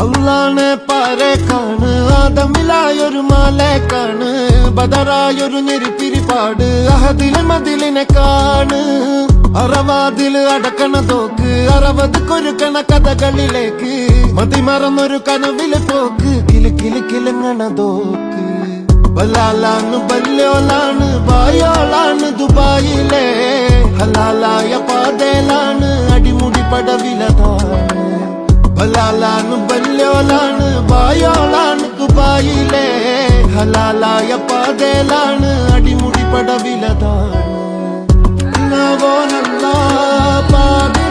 അള്ളാനെ പാരേക്കാണ് ആദമിലായൊരു മാലേക്കാണ് ബദറായൊരു ഞെരിപ്പിരിപ്പാട് അഹദിലെ മതിലിനെ കാണ് അറവാതില് അടക്കണ തോക്ക് 60 കൊരുക്കണ കഥകളിലേക്ക് മതിമറന്നൊരു കനവില് പോക്ക് കിലി കിലി കിലങ്ങണ തോക്ക് ബലാലാണ് ബല്യോളാണ് ബായോളാണ് ദുബായിലെ ഹലാലായ പാതയിലാണ് അടിമുടി പടവിലതാണ് ബലാലാണ് ബല്യോളാണ് ബായോളാണ് ദുബായിലെ ഹലാലായ പാതയിലാണ് അടിമുടി പടവിലതാണ് പാടി